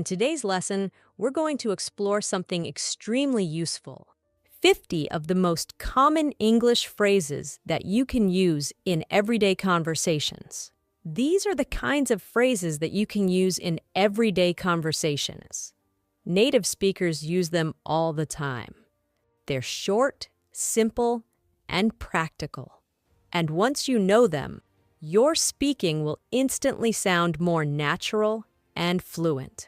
In today's lesson, we're going to explore something extremely useful. 50 of the most common English phrases that you can use in everyday conversations. These are the kinds of phrases that you can use in everyday conversations. Native speakers use them all the time. They're short, simple, and practical. And once you know them, your speaking will instantly sound more natural and fluent.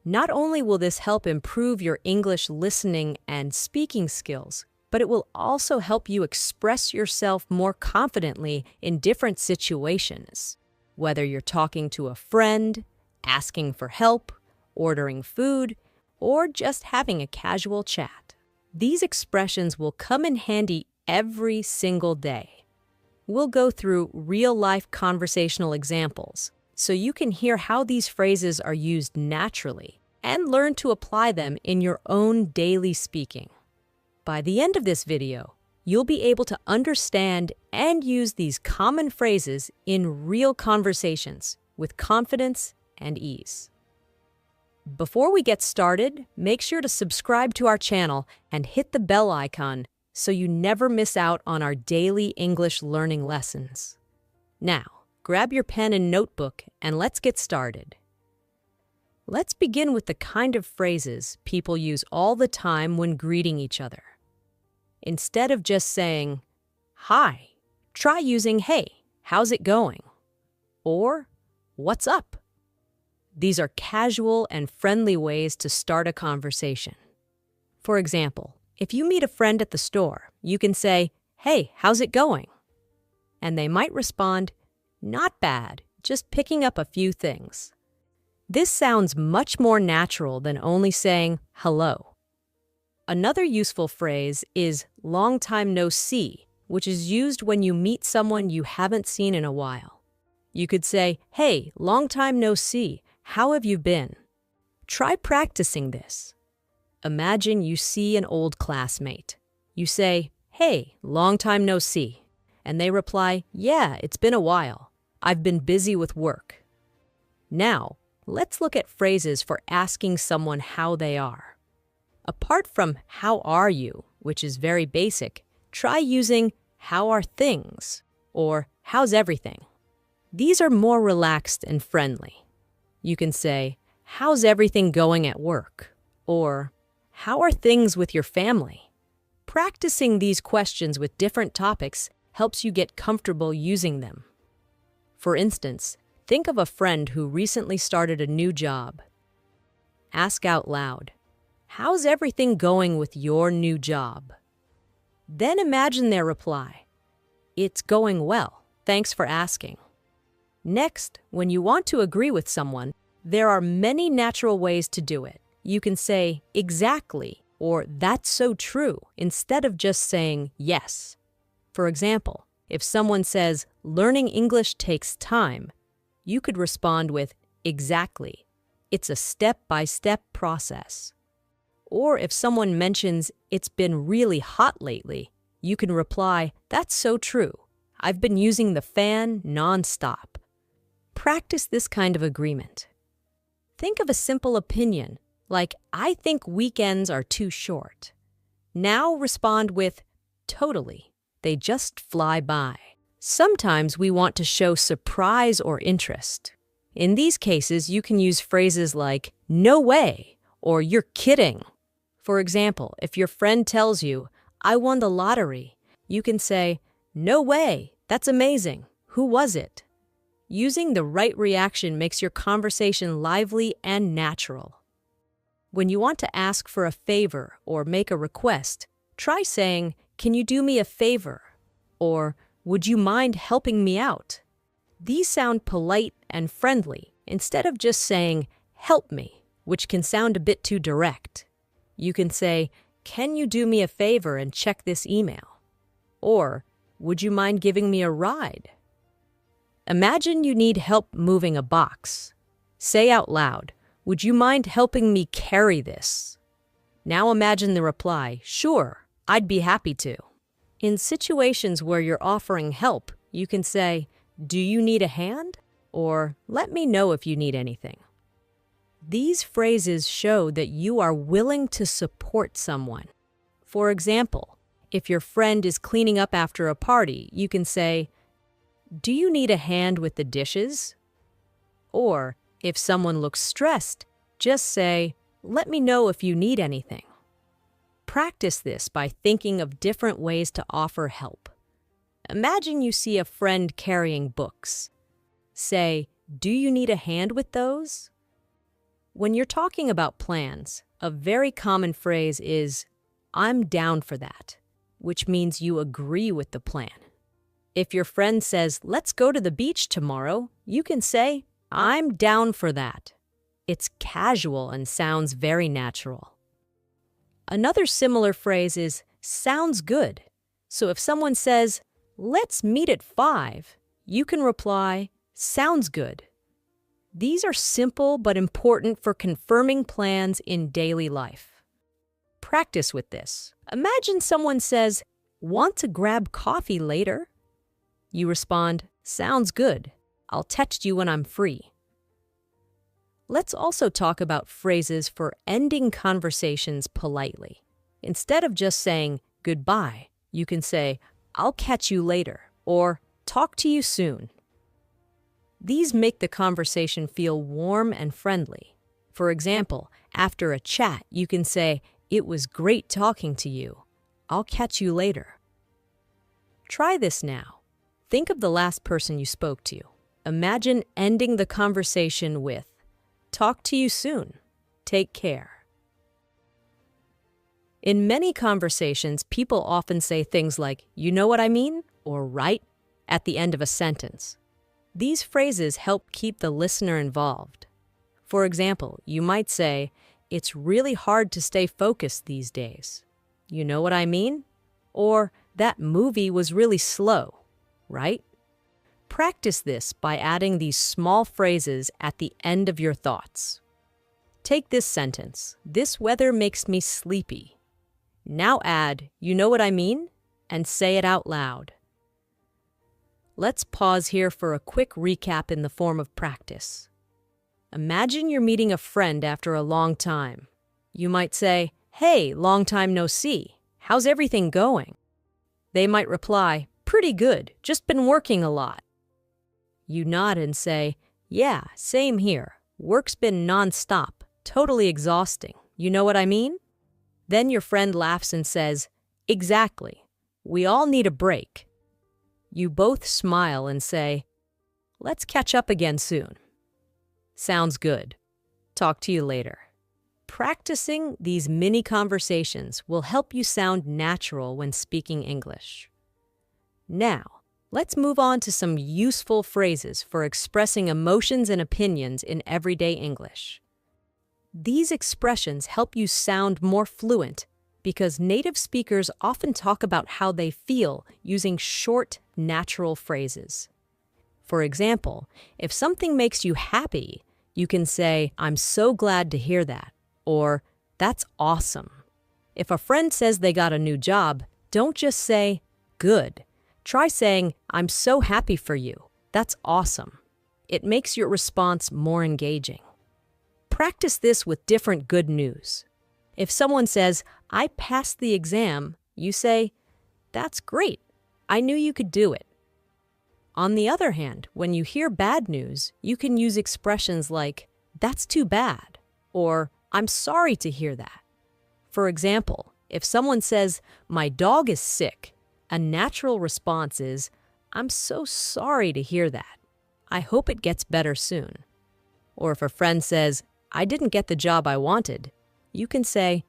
Not only will this help improve your English listening and speaking skills, but it will also help you express yourself more confidently in different situations, whether you're talking to a friend, asking for help, ordering food, or just having a casual chat. These expressions will come in handy every single day. We'll go through real-life conversational examples, so you can hear how these phrases are used naturally and learn to apply them in your own daily speaking. By the end of this video, you'll be able to understand and use these common phrases in real conversations with confidence and ease. Before we get started, make sure to subscribe to our channel and hit the bell icon so you never miss out on our daily English learning lessons. Now, grab your pen and notebook and let's get started. Let's begin with the kind of phrases people use all the time when greeting each other. Instead of just saying, "Hi," try using "Hey, how's it going?" or "What's up?" These are casual and friendly ways to start a conversation. For example, if you meet a friend at the store, you can say, "Hey, how's it going?" And they might respond, "Not bad, just picking up a few things." This sounds much more natural than only saying hello. Another useful phrase is "long time no see," which is used when you meet someone you haven't seen in a while. You could say, "Hey, long time no see, how have you been?" Try practicing this. Imagine you see an old classmate. You say, "Hey, long time no see." And they reply, "Yeah, it's been a while. I've been busy with work." Now, let's look at phrases for asking someone how they are. Apart from "how are you," which is very basic, try using "how are things?" or "how's everything?" These are more relaxed and friendly. You can say, "How's everything going at work?" or "How are things with your family?" Practicing these questions with different topics helps you get comfortable using them. For instance, think of a friend who recently started a new job. Ask out loud, "How's everything going with your new job?" Then imagine their reply, "It's going well, thanks for asking." Next, when you want to agree with someone, there are many natural ways to do it. You can say "exactly" or "that's so true" instead of just saying "yes." For example, if someone says "learning English takes time," you could respond with "exactly. It's a step-by-step process." Or if someone mentions "it's been really hot lately," you can reply, "That's so true. I've been using the fan non-stop." Practice this kind of agreement. Think of a simple opinion, like "I think weekends are too short." Now respond with "totally. They just fly by." Sometimes we want to show surprise or interest. In these cases, you can use phrases like "no way" or "you're kidding." For example, if your friend tells you, "I won the lottery," you can say, "No way, that's amazing. Who was it?" Using the right reaction makes your conversation lively and natural. When you want to ask for a favor or make a request, try saying, "Can you do me a favor?" or "Would you mind helping me out?" These sound polite and friendly instead of just saying, "Help me," which can sound a bit too direct. You can say, "Can you do me a favor and check this email?" Or, "Would you mind giving me a ride?" Imagine you need help moving a box. Say out loud, "Would you mind helping me carry this?" Now imagine the reply, "Sure, I'd be happy to." In situations where you're offering help, you can say, "Do you need a hand?" or "Let me know if you need anything." These phrases show that you are willing to support someone. For example, if your friend is cleaning up after a party, you can say, "Do you need a hand with the dishes?" Or, if someone looks stressed, just say, "Let me know if you need anything." Practice this by thinking of different ways to offer help. Imagine you see a friend carrying books. Say, "Do you need a hand with those?" When you're talking about plans, a very common phrase is, "I'm down for that," which means you agree with the plan. If your friend says, "Let's go to the beach tomorrow," you can say, "I'm down for that." It's casual and sounds very natural. Another similar phrase is, "Sounds good." So if someone says, "Let's meet at 5," you can reply, "Sounds good." These are simple but important for confirming plans in daily life. Practice with this. Imagine someone says, "Want to grab coffee later?" You respond, "Sounds good. I'll text you when I'm free." Let's also talk about phrases for ending conversations politely. Instead of just saying goodbye, you can say, "I'll catch you later," or "Talk to you soon." These make the conversation feel warm and friendly. For example, after a chat, you can say, "It was great talking to you. I'll catch you later." Try this now. Think of the last person you spoke to. Imagine ending the conversation with, "Talk to you soon. Take care." In many conversations, people often say things like, "You know what I mean?" or "right?" at the end of a sentence. These phrases help keep the listener involved. For example, you might say, "It's really hard to stay focused these days. You know what I mean?" Or, "That movie was really slow, right?" Practice this by adding these small phrases at the end of your thoughts. Take this sentence, "This weather makes me sleepy." Now add, "You know what I mean?" and say it out loud. Let's pause here for a quick recap in the form of practice. Imagine you're meeting a friend after a long time. You might say, "Hey, long time no see. How's everything going?" They might reply, "Pretty good, just been working a lot." You nod and say, "Yeah, same here. Work's been non-stop, totally exhausting. You know what I mean?" Then your friend laughs and says, "Exactly. We all need a break." You both smile and say, "Let's catch up again soon." Sounds good. Talk to you later. Practicing these mini conversations will help you sound natural when speaking English. Now, let's move on to some useful phrases for expressing emotions and opinions in everyday English. These expressions help you sound more fluent because native speakers often talk about how they feel using short, natural phrases. For example, if something makes you happy, you can say, "I'm so glad to hear that," or "That's awesome." If a friend says they got a new job, don't just say, "Good." Try saying, "I'm so happy for you. That's awesome." It makes your response more engaging. Practice this with different good news. If someone says, "I passed the exam," you say, "That's great. I knew you could do it." On the other hand, when you hear bad news, you can use expressions like, "That's too bad," or "I'm sorry to hear that." For example, if someone says, "My dog is sick," a natural response is, "I'm so sorry to hear that. I hope it gets better soon." Or if a friend says, "I didn't get the job I wanted," you can say,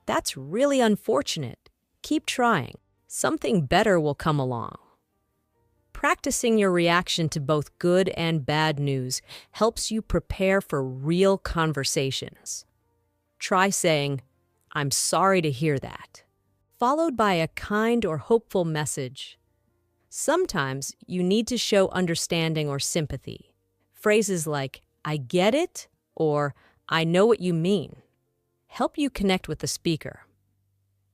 "That's really unfortunate. Keep trying. Something better will come along." Practicing your reaction to both good and bad news helps you prepare for real conversations. Try saying, "I'm sorry to hear that," followed by a kind or hopeful message. Sometimes you need to show understanding or sympathy. Phrases like, "I get it," or "I know what you mean," help you connect with the speaker.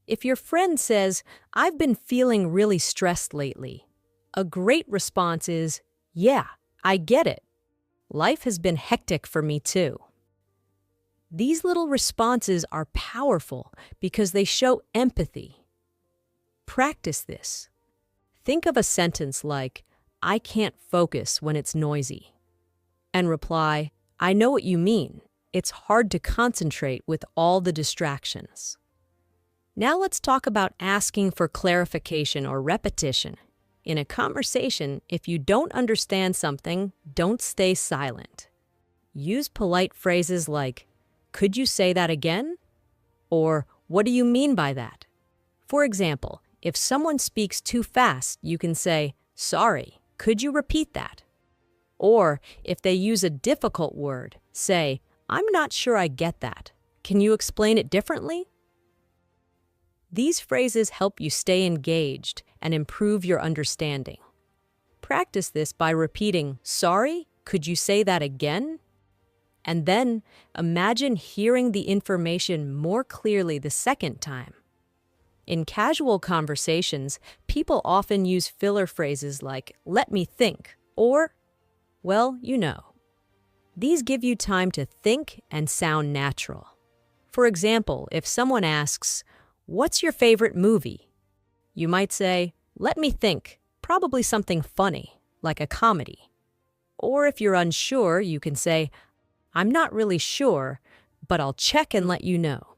If your friend says, "I've been feeling really stressed lately," a great response is, "Yeah, I get it. Life has been hectic for me too." These little responses are powerful because they show empathy. Practice this. Think of a sentence like, "I can't focus when it's noisy," and reply, "I know what you mean. It's hard to concentrate with all the distractions." Now let's talk about asking for clarification or repetition. In a conversation, if you don't understand something, don't stay silent. Use polite phrases like, "Could you say that again?" Or, "What do you mean by that?" For example, if someone speaks too fast, you can say, "Sorry, could you repeat that?" Or, if they use a difficult word, say, "I'm not sure I get that. Can you explain it differently?" These phrases help you stay engaged and improve your understanding. Practice this by repeating, "Sorry, could you say that again?" And then imagine hearing the information more clearly the second time. In casual conversations, people often use filler phrases like, "Let me think," or, "Well, you know." These give you time to think and sound natural. For example, if someone asks, "What's your favorite movie?" you might say, "Let me think, probably something funny, like a comedy." Or if you're unsure, you can say, "I'm not really sure, but I'll check and let you know."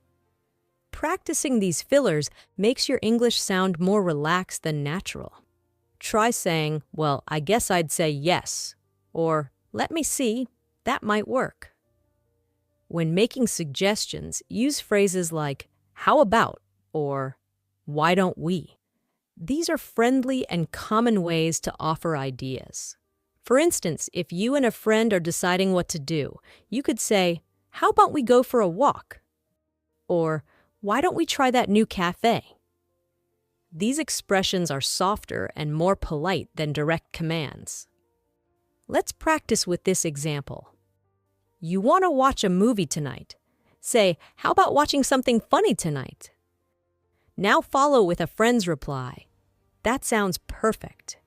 Practicing these fillers makes your English sound more relaxed and natural. Try saying, "Well, I guess I'd say yes," or "Let me see, that might work." When making suggestions, use phrases like, "How about?" or "Why don't we?" These are friendly and common ways to offer ideas. For instance, if you and a friend are deciding what to do, you could say, "How about we go for a walk?" Or, "Why don't we try that new cafe?" These expressions are softer and more polite than direct commands. Let's practice with this example. You want to watch a movie tonight. Say, "How about watching something funny tonight?" Now follow with a friend's reply. "That sounds perfect."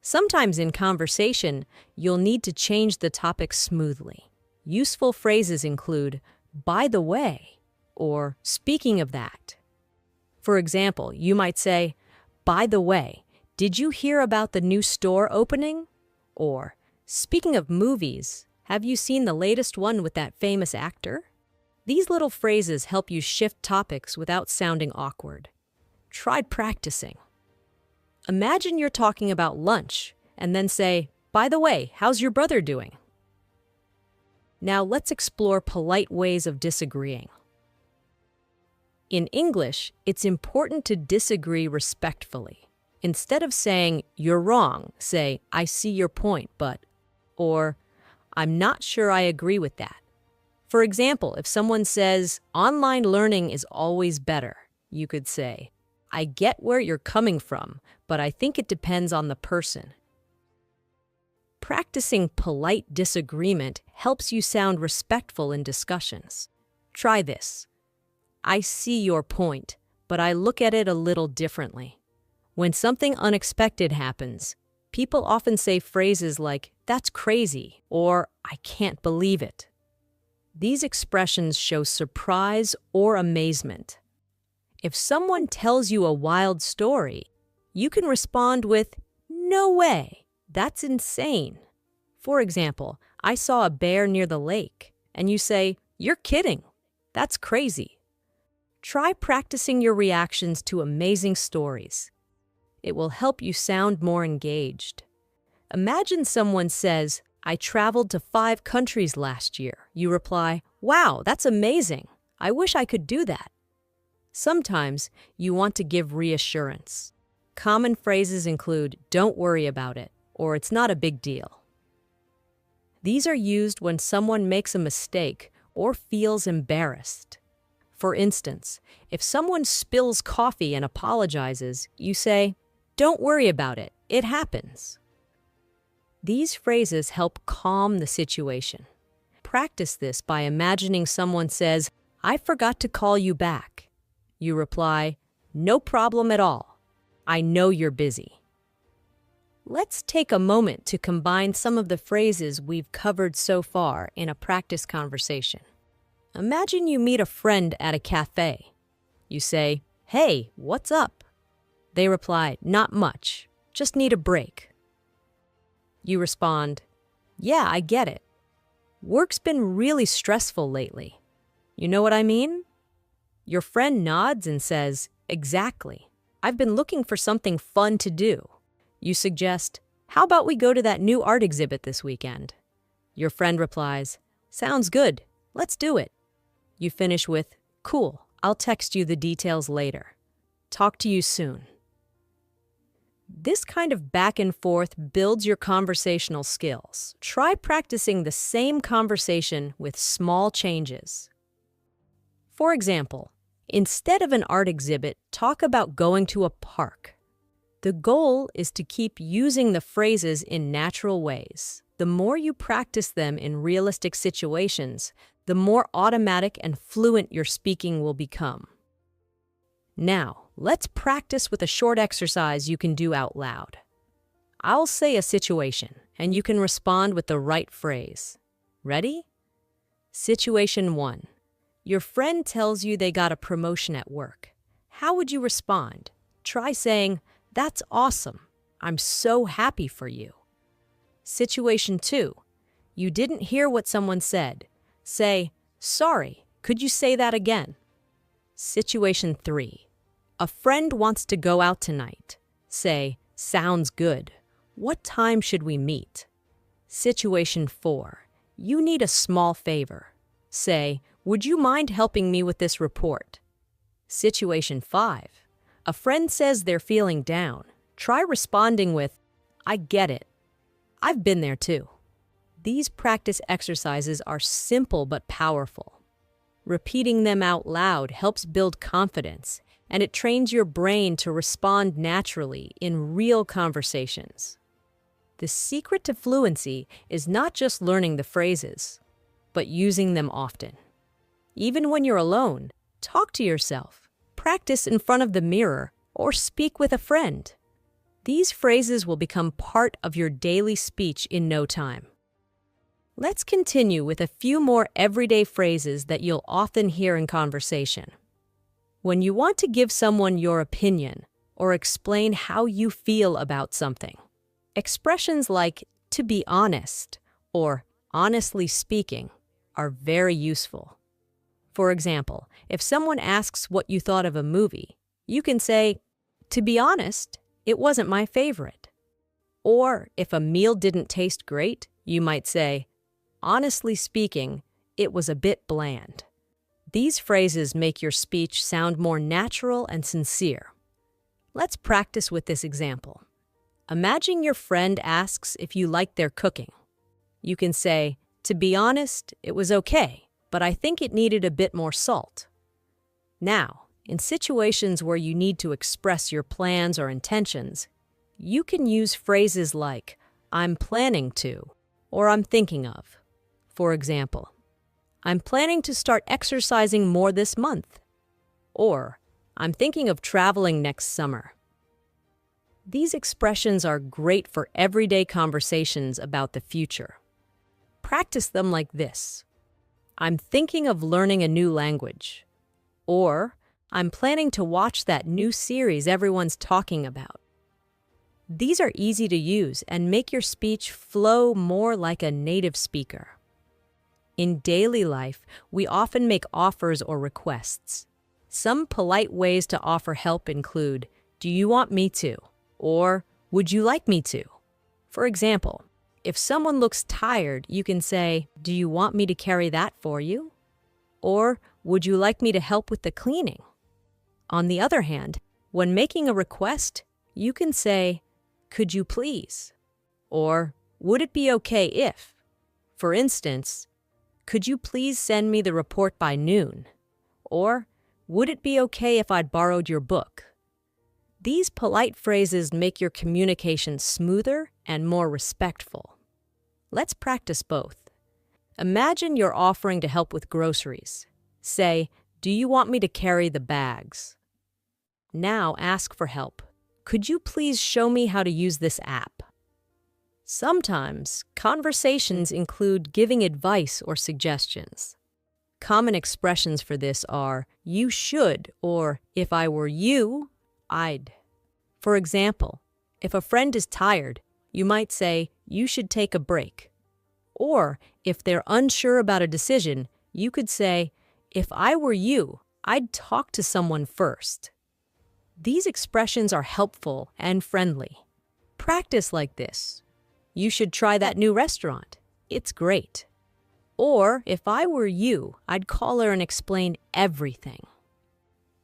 Sometimes in conversation, you'll need to change the topic smoothly. Useful phrases include, "By the way," or "Speaking of that." For example, you might say, "By the way, did you hear about the new store opening?" Or, "Speaking of movies, have you seen the latest one with that famous actor?" These little phrases help you shift topics without sounding awkward. Try practicing. Imagine you're talking about lunch and then say, "By the way, how's your brother doing?" Now let's explore polite ways of disagreeing. In English, it's important to disagree respectfully. Instead of saying, "You're wrong," say, "I see your point, but," or "I'm not sure I agree with that." For example, if someone says, "Online learning is always better," you could say, "I get where you're coming from, but I think it depends on the person." Practicing polite disagreement helps you sound respectful in discussions. Try this. "I see your point, but I look at it a little differently." When something unexpected happens, people often say phrases like, "That's crazy," or "I can't believe it." These expressions show surprise or amazement. If someone tells you a wild story, you can respond with, "No way, that's insane." For example, "I saw a bear near the lake," and you say, "You're kidding, that's crazy." Try practicing your reactions to amazing stories. It will help you sound more engaged. Imagine someone says, "I traveled to 5 countries last year." You reply, "Wow, that's amazing. I wish I could do that." Sometimes you want to give reassurance. Common phrases include, "Don't worry about it," or "It's not a big deal." These are used when someone makes a mistake or feels embarrassed. For instance, if someone spills coffee and apologizes, you say, "Don't worry about it, it happens." These phrases help calm the situation. Practice this by imagining someone says, "I forgot to call you back." You reply, "No problem at all. I know you're busy." Let's take a moment to combine some of the phrases we've covered so far in a practice conversation. Imagine you meet a friend at a cafe. You say, "Hey, what's up?" They reply, "Not much. Just need a break." You respond, "Yeah, I get it. Work's been really stressful lately. You know what I mean?" Your friend nods and says, "Exactly. I've been looking for something fun to do." You suggest, "How about we go to that new art exhibit this weekend?" Your friend replies, "Sounds good. Let's do it." You finish with, "Cool. I'll text you the details later. Talk to you soon." This kind of back and forth builds your conversational skills. Try practicing the same conversation with small changes. For example, instead of an art exhibit, talk about going to a park. The goal is to keep using the phrases in natural ways. The more you practice them in realistic situations, the more automatic and fluent your speaking will become. Now, let's practice with a short exercise you can do out loud. I'll say a situation, and you can respond with the right phrase. Ready? Situation 1. Your friend tells you they got a promotion at work. How would you respond? Try saying, "That's awesome. I'm so happy for you." Situation 2. You didn't hear what someone said. Say, "Sorry, could you say that again?" Situation 3. A friend wants to go out tonight. Say, "Sounds good. What time should we meet?" Situation 4. You need a small favor. Say, "Would you mind helping me with this report?" Situation 5. A friend says they're feeling down. Try responding with, "I get it. I've been there too." These practice exercises are simple but powerful. Repeating them out loud helps build confidence, and it trains your brain to respond naturally in real conversations. The secret to fluency is not just learning the phrases, but using them often. Even when you're alone, talk to yourself, practice in front of the mirror, or speak with a friend. These phrases will become part of your daily speech in no time. Let's continue with a few more everyday phrases that you'll often hear in conversation. When you want to give someone your opinion or explain how you feel about something, expressions like "to be honest" or "honestly speaking" are very useful. For example, if someone asks what you thought of a movie, you can say, "To be honest, it wasn't my favorite." Or if a meal didn't taste great, you might say, "Honestly speaking, it was a bit bland." These phrases make your speech sound more natural and sincere. Let's practice with this example. Imagine your friend asks if you like their cooking. You can say, "To be honest, it was okay, but I think it needed a bit more salt." Now, in situations where you need to express your plans or intentions, you can use phrases like, "I'm planning to," or "I'm thinking of." For example, "I'm planning to start exercising more this month," or "I'm thinking of traveling next summer." These expressions are great for everyday conversations about the future. Practice them like this: "I'm thinking of learning a new language," or "I'm planning to watch that new series everyone's talking about." These are easy to use and make your speech flow more like a native speaker. In daily life, we often make offers or requests. Some polite ways to offer help include, "Do you want me to?" or "Would you like me to?" For example, if someone looks tired, you can say, "Do you want me to carry that for you?" Or "Would you like me to help with the cleaning?" On the other hand, when making a request, you can say, "Could you please?" Or "Would it be okay if?" For instance, "Could you please send me the report by noon?" Or "Would it be okay if I'd borrowed your book?" These polite phrases make your communication smoother and more respectful. Let's practice both. Imagine you're offering to help with groceries. Say, "Do you want me to carry the bags?" Now ask for help. "Could you please show me how to use this app?" Sometimes, conversations include giving advice or suggestions. Common expressions for this are you should or if I were you, I'd. For example, if a friend is tired, you might say you should take a break. Or if they're unsure about a decision, you could say, if I were you, I'd talk to someone first. These expressions are helpful and friendly. Practice like this. You should try that new restaurant. It's great. Or, if I were you, I'd call her and explain everything.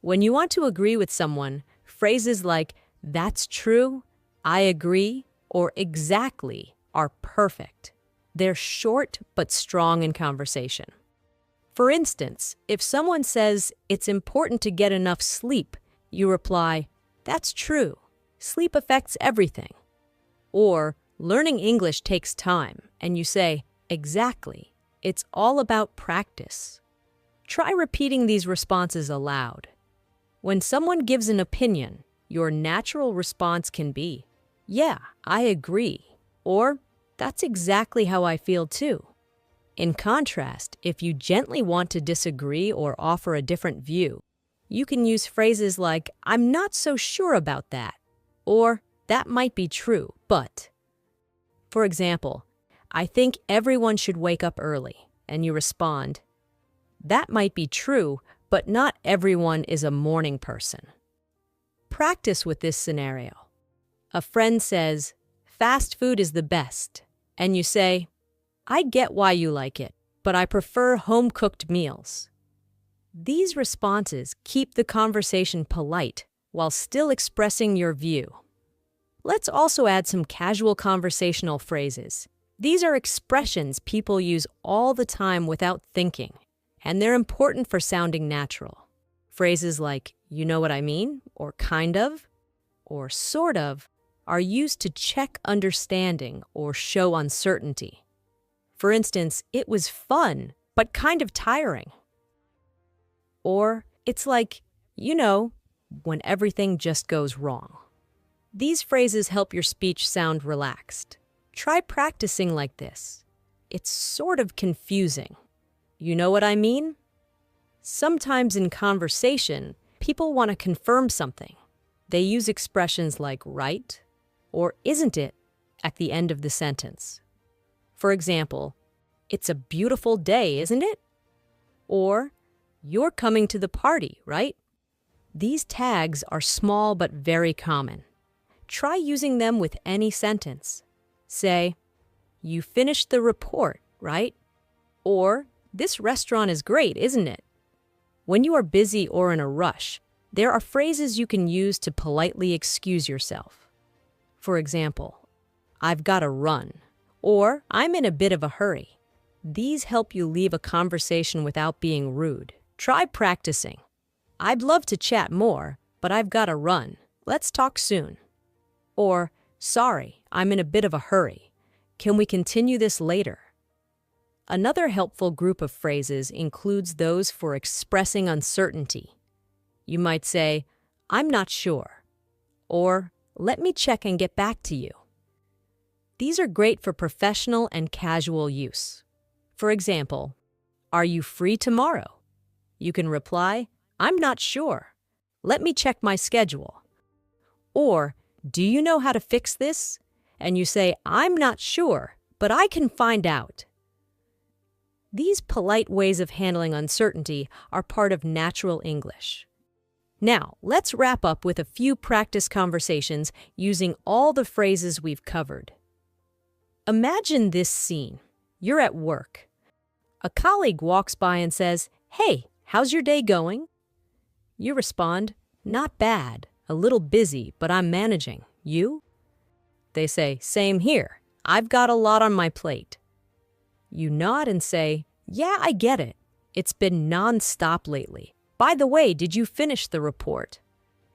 When you want to agree with someone, phrases like, that's true, I agree, or exactly are perfect. They're short but strong in conversation. For instance, if someone says, it's important to get enough sleep, you reply, that's true. Sleep affects everything. Or, learning English takes time, and you say, exactly. It's all about practice. Try repeating these responses aloud. When someone gives an opinion, your natural response can be, yeah, I agree, or that's exactly how I feel too. In contrast, if you gently want to disagree or offer a different view, you can use phrases like, I'm not so sure about that, or that might be true, but. For example, I think everyone should wake up early, and you respond, that might be true, but not everyone is a morning person. Practice with this scenario. A friend says, fast food is the best, and you say, I get why you like it, but I prefer home-cooked meals. These responses keep the conversation polite while still expressing your view. Let's also add some casual conversational phrases. These are expressions people use all the time without thinking, and they're important for sounding natural. Phrases like, you know what I mean, or kind of, or sort of, are used to check understanding or show uncertainty. For instance, it was fun, but kind of tiring. Or, it's like, you know, when everything just goes wrong. These phrases help your speech sound relaxed. Try practicing like this. It's sort of confusing. You know what I mean? Sometimes in conversation, people want to confirm something. They use expressions like right or isn't it at the end of the sentence. For example, it's a beautiful day, isn't it? Or, you're coming to the party, right? These tags are small but very common. Try using them with any sentence. Say, you finished the report, right? Or, this restaurant is great, isn't it? When you are busy or in a rush, there are phrases you can use to politely excuse yourself. For example, I've got to run, or I'm in a bit of a hurry. These help you leave a conversation without being rude. Try practicing. I'd love to chat more, but I've got to run. Let's talk soon. Or, sorry, I'm in a bit of a hurry. Can we continue this later? Another helpful group of phrases includes those for expressing uncertainty. You might say, I'm not sure, or let me check and get back to you. These are great for professional and casual use. For example, are you free tomorrow? You can reply, I'm not sure. Let me check my schedule. Or, do you know how to fix this? And you say, I'm not sure, but I can find out. These polite ways of handling uncertainty are part of natural English. Now, let's wrap up with a few practice conversations using all the phrases we've covered. Imagine this scene. You're at work. A colleague walks by and says, hey, how's your day going? You respond, not bad, a little busy, but I'm managing. You? They say, same here. I've got a lot on my plate. You nod and say, yeah, I get it. It's been non-stop lately. By the way, did you finish the report?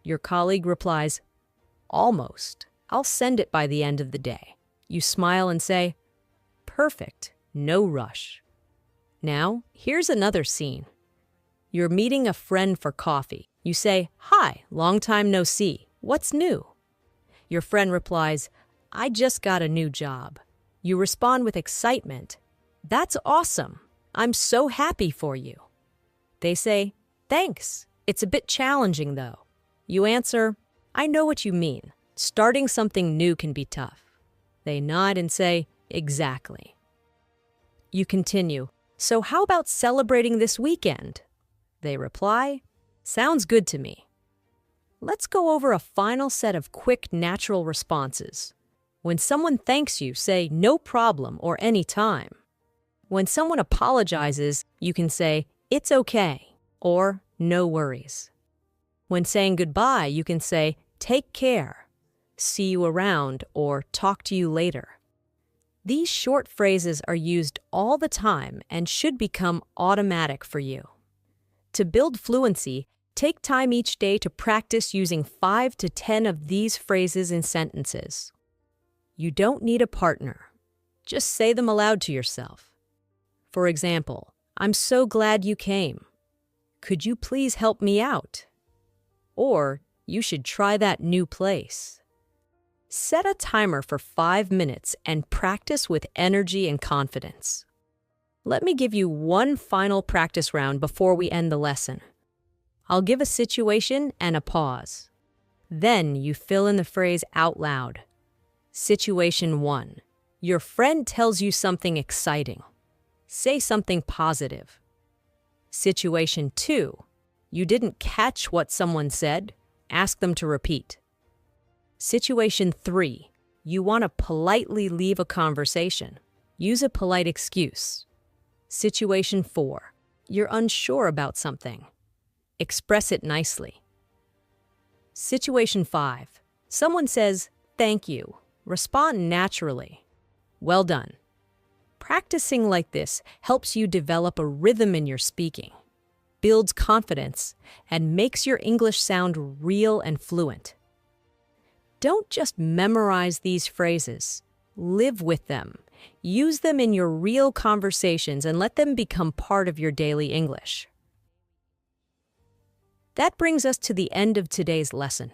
Your colleague replies, almost. I'll send it by the end of the day. You smile and say, perfect, no rush. Now, here's another scene. You're meeting a friend for coffee. You say, hi, long time no see. What's new? Your friend replies, I just got a new job. You respond with excitement. That's awesome. I'm so happy for you. They say, "Thanks. It's a bit challenging, though." You answer, "I know what you mean. Starting something new can be tough." They nod and say, "Exactly." You continue, "So how about celebrating this weekend?" They reply, "Sounds good to me." Let's go over a final set of quick, natural responses. When someone thanks you, say "no problem" or "any time." When someone apologizes, you can say "it's okay" or "no worries." When saying goodbye, you can say "take care," "see you around," or "talk to you later." These short phrases are used all the time and should become automatic for you. To build fluency, take time each day to practice using 5 to 10 of these phrases in sentences. You don't need a partner. Just say them aloud to yourself. For example, "I'm so glad you came." "Could you please help me out?" Or, "You should try that new place." Set a timer for 5 minutes and practice with energy and confidence. Let me give you one final practice round before we end the lesson. I'll give a situation and a pause. Then you fill in the phrase out loud. Situation 1. Your friend tells you something exciting. Say something positive. Situation 2. You didn't catch what someone said. Ask them to repeat. Situation 3. You want to politely leave a conversation. Use a polite excuse. Situation 4. You're unsure about something. Express it nicely. Situation 5. Someone says, "Thank you." Respond naturally. Well done. Practicing like this helps you develop a rhythm in your speaking, builds confidence, and makes your English sound real and fluent. Don't just memorize these phrases. Live with them. Use them in your real conversations and let them become part of your daily English. That brings us to the end of today's lesson.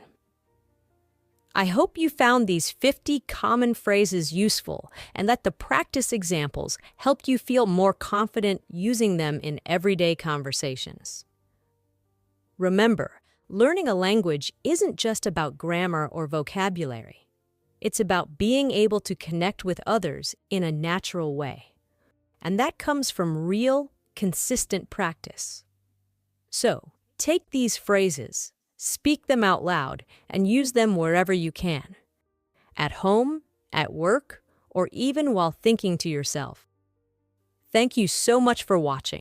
I hope you found these 50 common phrases useful and that the practice examples helped you feel more confident using them in everyday conversations. Remember, learning a language isn't just about grammar or vocabulary. It's about being able to connect with others in a natural way. And that comes from real, consistent practice. So, take these phrases, speak them out loud, and use them wherever you can. At home, at work, or even while thinking to yourself. Thank you so much for watching.